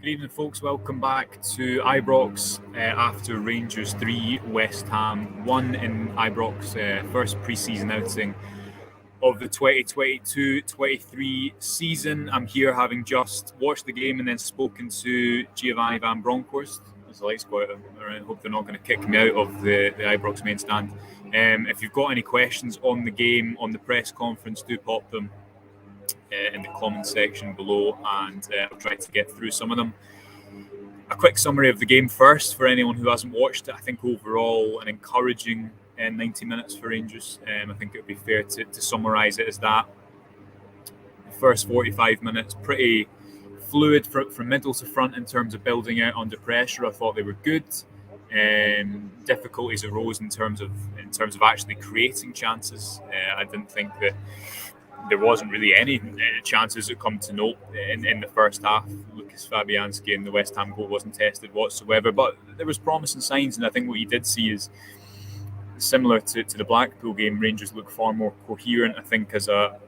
Good evening, folks. Welcome back to Ibrox after Rangers 3, West Ham 1 in Ibrox, first pre-season outing of the 2022-23 season. I'm here having just watched the game and then spoken to Giovanni Van Bronckhorst. As the lights go out, I hope they're not going to kick me out of the Ibrox main stand. If you've got any questions on the game, on the press conference, do pop them in the comments section below, and I'll try to get through some of them. A quick summary of the game first for anyone who hasn't watched it. I think overall an encouraging 90 minutes for Rangers. I think it would be fair to summarise it as that. The first 45 minutes, pretty fluid from middle to front in terms of building out under pressure. I thought they were good. Difficulties arose in terms of actually creating chances. I didn't think that there wasn't really any chances that come to note in the first half. Lucas Fabianski and the West Ham goal wasn't tested whatsoever, but there was promising signs, and I think what you did see is similar to the Blackpool game. Rangers look far more coherent, I think, as a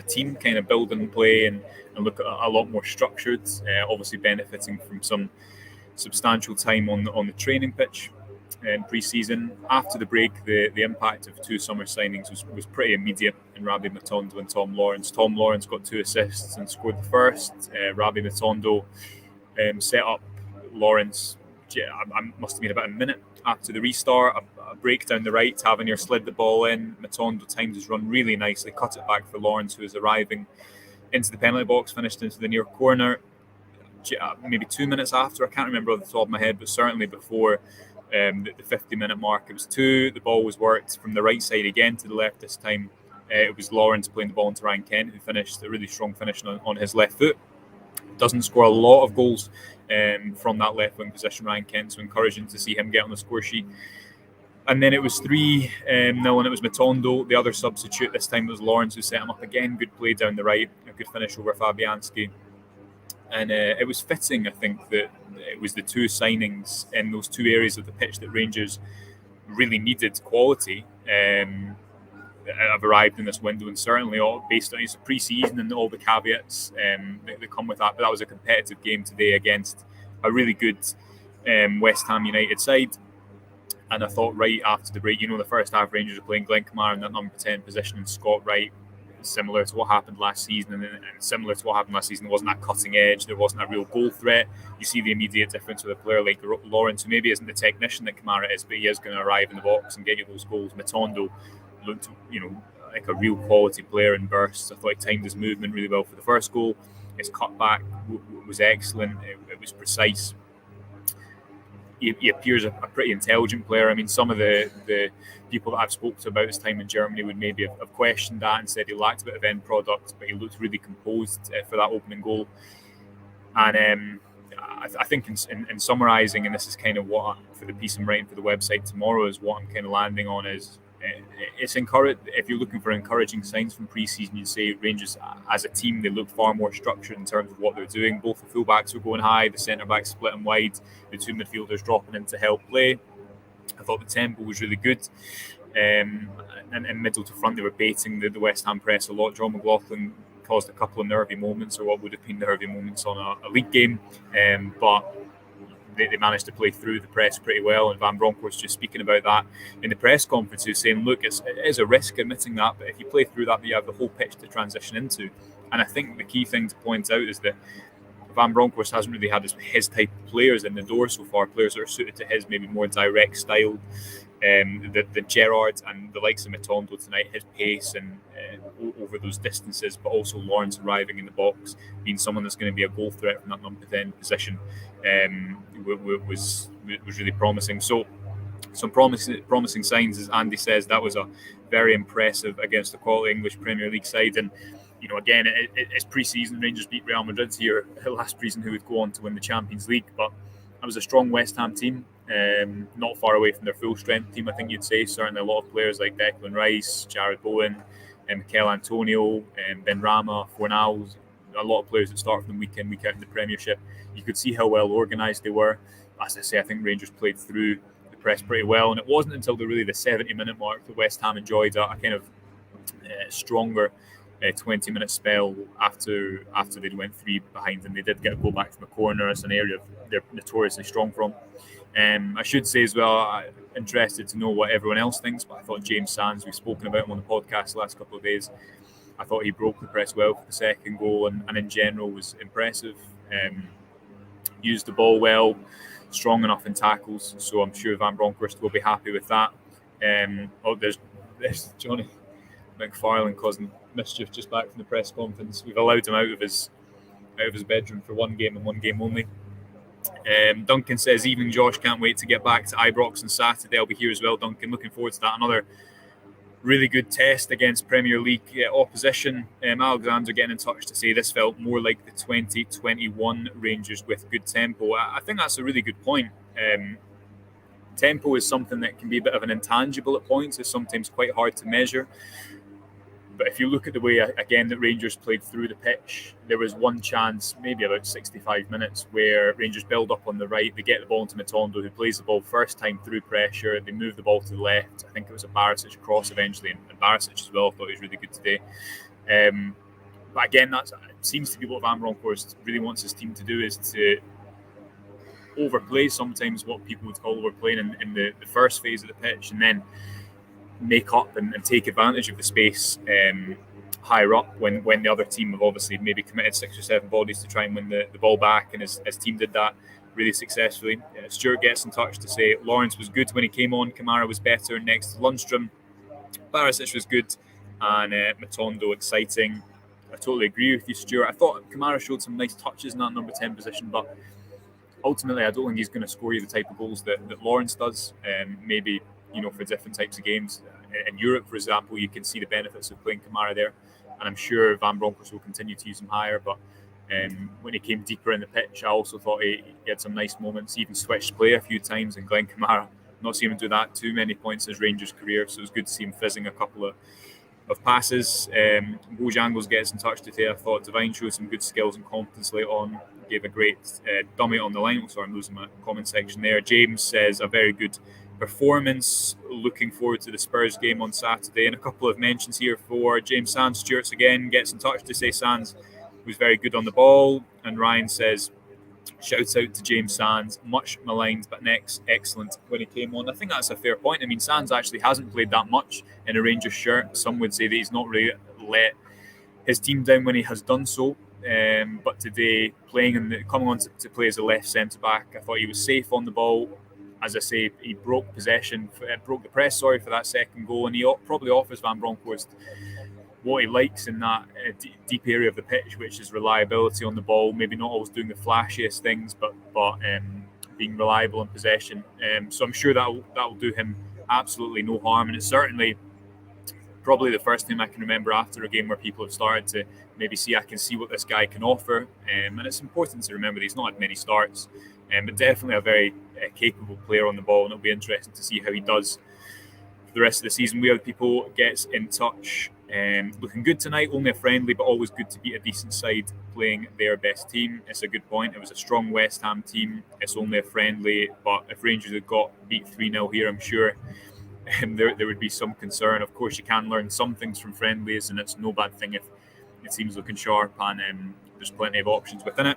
team, kind of building play and look a lot more structured, obviously benefiting from some substantial time on the training pitch in pre-season. After the break, the impact of two summer signings was pretty immediate in Rabbi Matondo and Tom Lawrence. Tom Lawrence got 2 assists and scored the first. Rabbi Matondo set up Lawrence. I must have been about a minute after the restart. A break down the right, Tavernier slid the ball in. Matondo timed his run really nicely, cut it back for Lawrence, who was arriving into the penalty box, finished into the near corner. Maybe 2 minutes after, I can't remember off the top of my head, but certainly before the 50-minute mark, it was 2. The ball was worked from the right side again to the left this time. It was Lawrence playing the ball into Ryan Kent, who finished a really strong finish on his left foot. Doesn't score a lot of goals from that left wing position, Ryan Kent, so encouraging to see him get on the score sheet. And then it was 3-0, and it was Matondo, the other substitute. This time it was Lawrence who set him up again. Good play down the right, a good finish over Fabianski. And it was fitting, I think, that it was the 2 signings in those 2 areas of the pitch that Rangers really needed quality have arrived in this window, and certainly all based on its pre-season and all the caveats that come with that. But that was a competitive game today against a really good West Ham United side. And I thought right after the break, the first half Rangers are playing Glenn Kamara in that number 10 position and Scott Wright, similar to what happened last season, and similar to what happened last season, there wasn't that cutting edge, there wasn't a real goal threat. You see the immediate difference with a player like Lawrence, who maybe isn't the technician that Kamara is, but he is going to arrive in the box and get you those goals. Matondo looked, like a real quality player in bursts. I thought he timed his movement really well for the first goal. His cutback was excellent. It was precise. He appears a pretty intelligent player. I mean, some of the people that I've spoken to about his time in Germany would maybe have questioned that and said he lacked a bit of end product, but he looked really composed for that opening goal. And I think in summarising, and this is kind of what for the piece I'm writing for the website tomorrow, is what I'm kind of landing on is it's encouraged. If you're looking for encouraging signs from pre-season, you'd say Rangers as a team, they look far more structured in terms of what they're doing. Both the fullbacks were going high, the centre-backs splitting wide, the 2 midfielders dropping in to help play. I thought the tempo was really good. And in middle to front, they were baiting the West Ham press a lot. John McLaughlin caused a couple of nervy moments, or what would have been nervy moments on a league game. But they managed to play through the press pretty well, and Van Bronckhorst just speaking about that in the press conference, he was saying, look, it is a risk admitting that, but if you play through that, you have the whole pitch to transition into. And I think the key thing to point out is that Van Bronckhorst hasn't really had his type of players in the door so far, players that are suited to his maybe more direct style. The Gerrard and the likes of Matondo tonight, his pace and over those distances, but also Lawrence arriving in the box, being someone that's going to be a goal threat from that number 10 position, was really promising. So some promising signs, as Andy says. That was a very impressive against the quality English Premier League side. And again, it's pre-season. Rangers beat Real Madrid here last season, who would go on to win the Champions League, but that was a strong West Ham team. Not far away from their full strength team, I think you'd say. Certainly a lot of players like Declan Rice, Jared Bowen, Mikel Antonio, Ben Rama, Fornals, a lot of players that start from week in, week out in the Premiership. You could see how well organised they were. As I say, I think Rangers played through the press pretty well, and it wasn't until the 70-minute mark that West Ham enjoyed a kind of stronger 20-minute spell after they'd went 3 behind, and they did get a goal back from a corner. It's an area they're notoriously strong from. I should say as well, I'm interested to know what everyone else thinks, but I thought James Sands, we've spoken about him on the podcast the last couple of days, I thought he broke the press well for the second goal, and in general was impressive. Used the ball well, strong enough in tackles, so I'm sure Van Bronckhorst will be happy with that. There's Johnny McFarlane causing mischief just back from the press conference. We've allowed him out of his bedroom for one game and one game only. Duncan says, "Evening, Josh. Can't wait to get back to Ibrox on Saturday. I'll be here as well, Duncan. Looking forward to that. Another really good test against Premier League opposition." Alexander getting in touch to say this felt more like the 2021 Rangers with good tempo. I think that's a really good point. Tempo is something that can be a bit of an intangible at points. It's sometimes quite hard to measure. But if you look at the way, again, that Rangers played through the pitch, there was one chance, maybe about 65 minutes, where Rangers build up on the right. They get the ball into Matondo, who plays the ball first time through pressure. They move the ball to the left. I think it was a Barisic cross eventually, and Barisic as well. I thought he was really good today. But again, that seems to be what Van Bronckhorst really wants his team to do, is to overplay sometimes what people would call overplaying in the first phase of the pitch, and then make up and take advantage of the space higher up when the other team have obviously maybe committed 6 or 7 bodies to try and win the ball back, and his team did that really successfully. Stuart gets in touch to say Lawrence was good when he came on, Kamara was better next to Lundstrom, Barisic was good, and Matondo exciting. I totally agree with you, Stuart. I thought Kamara showed some nice touches in that number 10 position, but ultimately I don't think he's going to score you the type of goals that Lawrence does. Maybe for different types of games. In Europe, for example, you can see the benefits of playing Kamara there, and I'm sure Van Bronckhorst will continue to use him higher, but when he came deeper in the pitch, I also thought he had some nice moments. He even switched play a few times, and Glenn Kamara, not seen him do that too many points in his Rangers career, so it was good to see him fizzing a couple of passes. Bojangles gets in touch today. I thought Devine showed some good skills and confidence late on, gave a great dummy on the line. Sorry, I'm losing my comment section there. James says a very good performance. Looking forward to the Spurs game on Saturday. And a couple of mentions here for James Sands. Stuart's again gets in touch to say Sands was very good on the ball. And Ryan says, shouts out to James Sands, much maligned but next excellent when he came on. I think that's a fair point. I mean, Sands actually hasn't played that much in a Rangers shirt. Some would say that he's not really let his team down when he has done so. But today, coming on to play as a left centre back, I thought he was safe on the ball. As I say, he broke the press, for that second goal, and he probably offers Van Bronckhorst what he likes in that deep area of the pitch, which is reliability on the ball. Maybe not always doing the flashiest things, but being reliable in possession. So I'm sure that will do him absolutely no harm, and it's certainly probably the first time I can remember after a game where people have started to maybe I can see what this guy can offer. And it's important to remember that he's not had many starts, but definitely a very capable player on the ball, and it'll be interesting to see how he does for the rest of the season. We Other People gets in touch. Looking good tonight, only a friendly, but always good to beat a decent side playing their best team. It's a good point. It was a strong West Ham team. It's only a friendly, but if Rangers had got beat 3-0 here, I'm sure there would be some concern. Of course, you can learn some things from friendlies, and it's no bad thing if the team's looking sharp and there's plenty of options within it.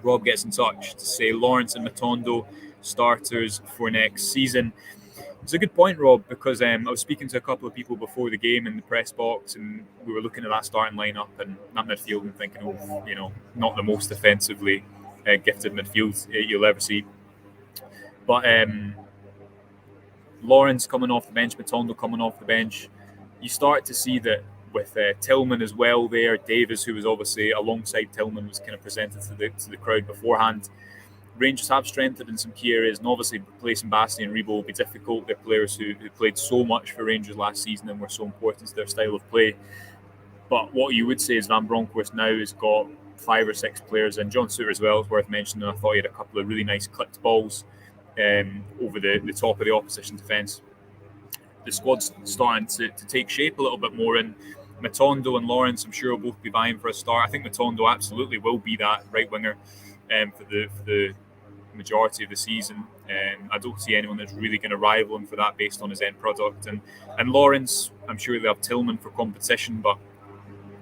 Rob gets in touch to say Lawrence and Matondo starters for next season. It's a good point, Rob, because I was speaking to a couple of people before the game in the press box, and we were looking at that starting lineup and that midfield and thinking, not the most offensively gifted midfield you'll ever see. But Lawrence coming off the bench, Matondo coming off the bench, you start to see that with Tillman as well there, Davis, who was obviously alongside Tillman, was kind of presented to the crowd beforehand. Rangers have strengthened in some key areas, and obviously replacing Basti and Rebo will be difficult. They're players who played so much for Rangers last season and were so important to their style of play. But what you would say is Van Bronckhorst now has got 5 or 6 players, and John Suter as well is worth mentioning. I thought he had a couple of really nice clipped balls over the top of the opposition defence. The squad's starting to take shape a little bit more, and Matondo and Lawrence, I'm sure, will both be vying for a start. I think Matondo absolutely will be that right winger for the majority of the season. I don't see anyone that's really going to rival him for that based on his end product. And Lawrence, I'm sure they have Tillman for competition, but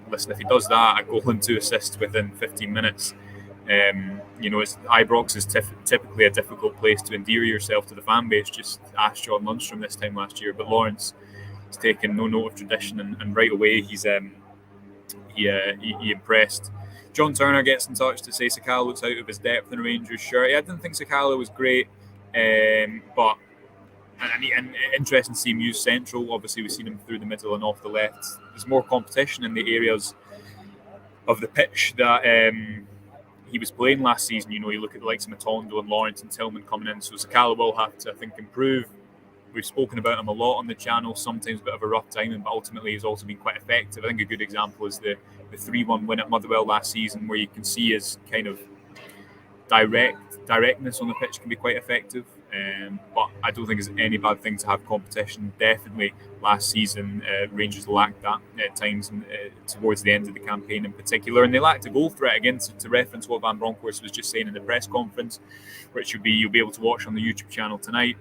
listen, if he does that, a goal and 2 assists within 15 minutes, Ibrox is typically a difficult place to endear yourself to the fan base. Just ask John Lundstrom this time last year, but Lawrence has taken no note of tradition, and right away he impressed. John Turner gets in touch to say Sakala looks out of his depth in a Rangers shirt. Yeah, I didn't think Sakala was great, but and interesting to see him use central. Obviously, we've seen him through the middle and off the left. There's more competition in the areas of the pitch that he was playing last season. You look at the likes of Matondo and Lawrence and Tillman coming in, so Sakala will have to, I think, improve. We've spoken about him a lot on the channel, sometimes a bit of a rough timing, but ultimately he's also been quite effective. I think a good example is the 3-1 win at Motherwell last season, where you can see his kind of directness on the pitch can be quite effective. But I don't think it's any bad thing to have competition. Definitely last season, Rangers lacked that at times, towards the end of the campaign in particular, and they lacked a goal threat. Again, to reference what Van Bronckhorst was just saying in the press conference, which you'll be able to watch on the YouTube channel tonight.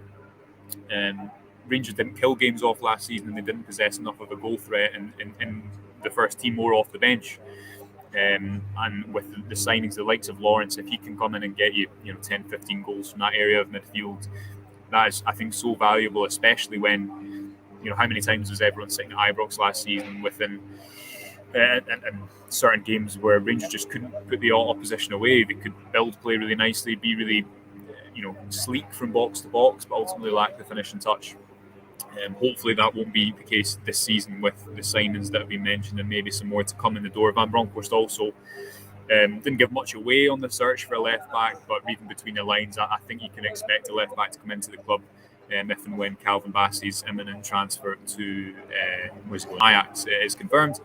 Rangers didn't kill games off last season, and they didn't possess enough of a goal threat in the first team or off the bench. And with the signings, the likes of Lawrence, if he can come in and get you 10, 15 goals from that area of midfield, that is, I think, so valuable, especially when how many times was everyone sitting at Ibrox last season within and certain games where Rangers just couldn't put the opposition away. They could build play really nicely, be really sleek from box to box, but ultimately lack the finishing touch. Hopefully that won't be the case this season with the signings that have been mentioned, and maybe some more to come in the door. Van Bronckhorst also didn't give much away on the search for a left back, but reading between the lines, I think you can expect a left back to come into the club if and when Calvin Bassey's imminent transfer to Ajax is confirmed.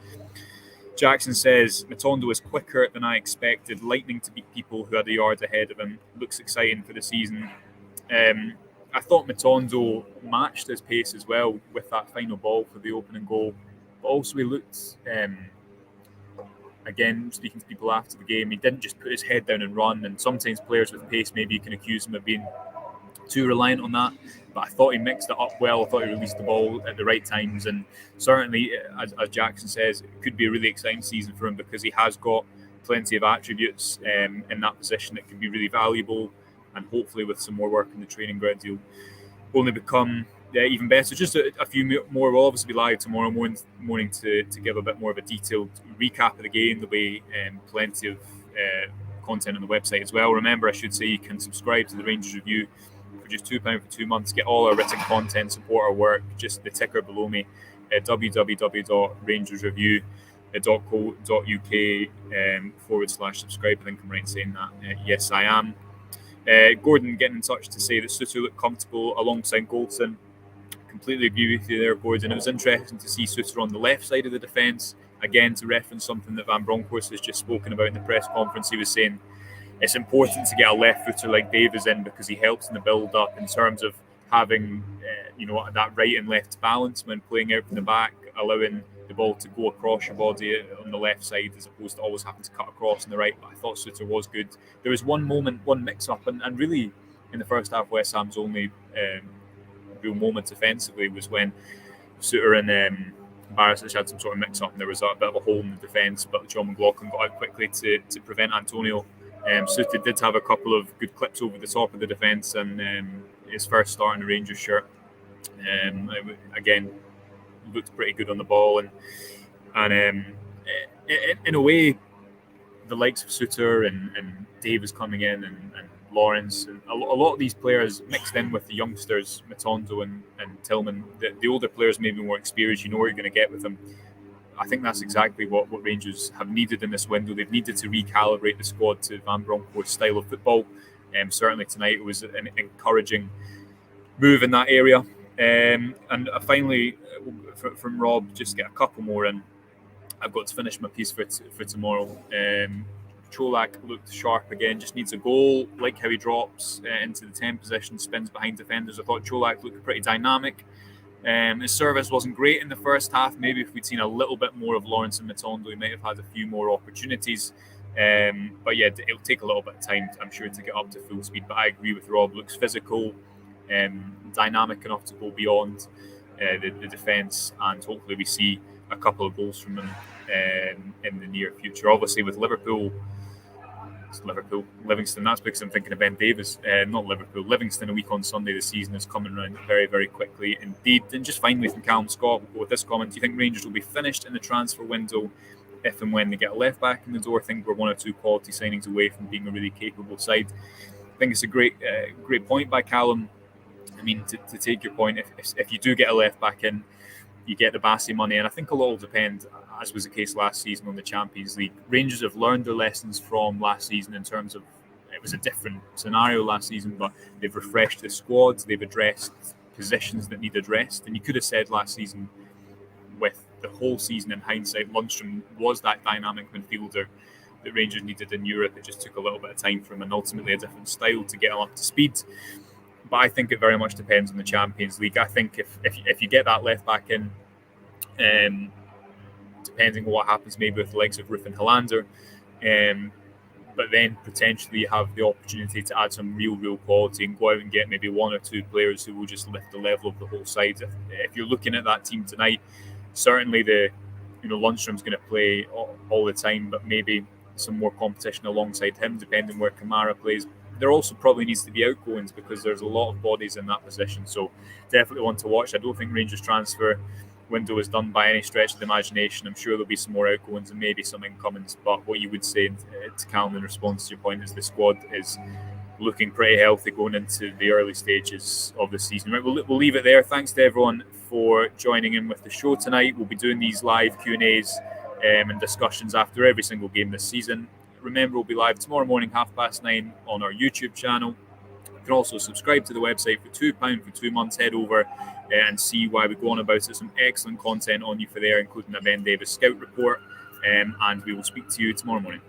Jackson says Matondo is quicker than I expected, lightning to beat people who had a yard ahead of him. Looks exciting for the season. I thought Matondo matched his pace as well with that final ball for the opening goal, but also he looked, again, speaking to people after the game, he didn't just put his head down and run, and sometimes players with pace, maybe you can accuse him of being too reliant on that, but I thought he mixed it up well. I thought he released the ball at the right times, and certainly, as Jackson says, it could be a really exciting season for him because he has got plenty of attributes in that position that can be really valuable, and hopefully with some more work in the training ground, he'll only become even better. Just a few more. We'll obviously be live tomorrow morning to give a bit more of a detailed recap of the game. There'll be plenty of content on the website as well. Remember, I should say, you can subscribe to the Rangers Review for just £2 for 2 months. Get all our written content, support our work. Just the ticker below me, www.rangersreview.co.uk/subscribe. I think I'm right in saying that. Yes, I am. Gordon getting in touch to say that Suter looked comfortable alongside Goldson. Completely agree with you there, Gordon. It was interesting to see Suter on the left side of the defence. Again, to reference something that Van Bronckhorst has just spoken about in the press conference, he was saying it's important to get a left footer like Davies in because he helps in the build-up in terms of having that right and left balance when playing out from the back, allowing the ball to go across your body on the left side as opposed to always having to cut across on the right. But I thought Suter was good. There was one moment, one mix-up, and really in the first half, West Ham's only real moment offensively was when Suter and Barisic had some sort of mix-up, and there was a bit of a hole in the defence, but John McLaughlin got out quickly to prevent Antonio. Suter did have a couple of good clips over the top of the defence, and his first start in the Rangers shirt, again, looked pretty good on the ball, and in a way, the likes of Suter and Davies coming in and Lawrence and a lot of these players mixed in with the youngsters, Matondo and Tillman, the older players maybe more experienced. You know what you're going to get with them. I think that's exactly what Rangers have needed in this window. They've needed to recalibrate the squad to Van Bronckhorst's style of football. Certainly tonight it was an encouraging move in that area. And finally, from Rob, just get a couple more in. I've got to finish my piece for tomorrow. Cholak looked sharp again, just needs a goal. Like how he drops into the 10 position, spins behind defenders. I thought Cholak looked pretty dynamic. His service wasn't great in the first half. Maybe if we'd seen a little bit more of Lawrence and Matondo, he might have had a few more opportunities. But yeah, it'll take a little bit of time, I'm sure, to get up to full speed. But I agree with Rob. Looks physical, dynamic enough to go beyond the defence, and hopefully we see a couple of goals from him in the near future. Obviously, with Livingston. That's because I'm thinking of Ben Davies, not Liverpool. Livingston a week on Sunday. The season is coming around very, very quickly indeed. And just finally from Callum Scott, we'll go with this comment. Do you think Rangers will be finished in the transfer window if and when they get a left back in the door? I think we're one or two quality signings away from being a really capable side. I think it's a great point by Callum. I mean, to take your point, if you do get a left back in, you get the Bassi money, and I think a lot will depend, as was the case last season, on the Champions League. Rangers have learned their lessons from last season in terms of it was a different scenario last season, but they've refreshed the squads, they've addressed positions that need addressed, and you could have said last season, with the whole season in hindsight, Lundstrom was that dynamic midfielder that Rangers needed in Europe. It just took a little bit of time for him and ultimately a different style to get him up to speed. But I think it very much depends on the Champions League. I think if you get that left back in, depending on what happens maybe with the likes of Ruth and Hollander, but then potentially you have the opportunity to add some real quality and go out and get maybe one or two players who will just lift the level of the whole side. If you're looking at that team tonight, certainly Lundstrom's going to play all the time, but maybe some more competition alongside him, depending where Kamara plays. There also probably needs to be outgoings because there's a lot of bodies in that position. So definitely one to watch. I don't think Rangers transfer window is done by any stretch of the imagination. I'm sure there'll be some more outgoings and maybe some incomings. But what you would say to Callum in response to your point is the squad is looking pretty healthy going into the early stages of the season. Right, we'll leave it there. Thanks to everyone for joining in with the show tonight. We'll be doing these live Q&As and discussions after every single game this season. Remember, we'll be live tomorrow morning, 9:30 on our YouTube channel. You can also subscribe to the website for £2 for 2 months. Head over and see why we go on about it. Some excellent content on you for there, including a Ben Davies scout report. And we will speak to you tomorrow morning.